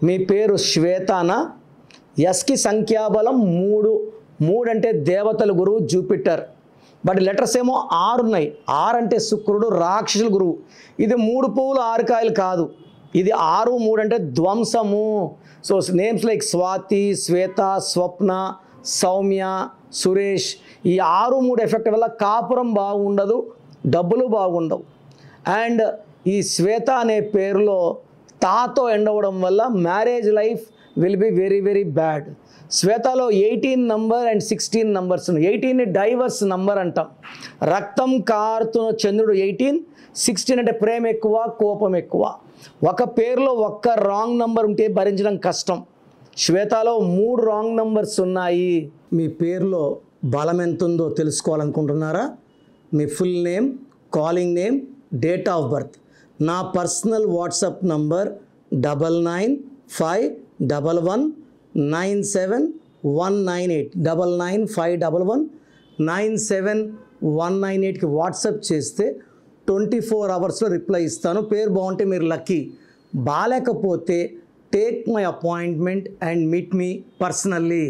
మీ పేరు శ్వేతానా? ఎస్కి సంఖ్యాబలం 3. 3 అంటే దేవతల గురువు జూపిటర్. బట్ లెటర్స్ ఏమో 6 ఉన్నాయి. 6 అంటే శుక్రుడు రాక్షసుల గురువు. ఇది 3 పువ్వులు 6 కాయలు కాదు. ఇది 6, 3 అంటే ధ్వంసము. సో నేమ్స్ లైక్ స్వాతి, శ్వేత, స్వప్న, సౌమ్య, సురేష్. ఈ 6, 3 ఎఫెక్ట్ వల్ల కాపురం బాగుండదు, డబ్బులు బాగుండవు. అండ్ ఈ శ్వేత అనే పేరులో తాతో ఎండ్ అవ్వడం వల్ల marriage life will be very very bad. శ్వేతలో 18 నంబర్ అండ్ 16 నంబర్స్ ఉన్నాయి. 18 డైవర్స్ నంబర్ అంటాం. రక్తం కారుతున్న చంద్రుడు 18, 16 అంటే ప్రేమ ఎక్కువ, కోపం ఎక్కువ. ఒక పేరులో ఒక్క రాంగ్ నంబర్ ఉంటే భరించడం కష్టం. శ్వేతలో 3 రాంగ్ నంబర్స్ ఉన్నాయి. మీ పేరులో బలం ఎంత ఉందో తెలుసుకోవాలనుకుంటున్నారా? మీ full name, calling name, date of birth. నా పర్సనల్ వాట్సాప్ నంబర్ 9951197198 9951197198కి వాట్సాప్ చేస్తే 24 అవర్స్లో రిప్లై ఇస్తాను. పేరు బాగుంటే మీరు లక్కీ. బాలేకపోతే take my appointment and meet me personally.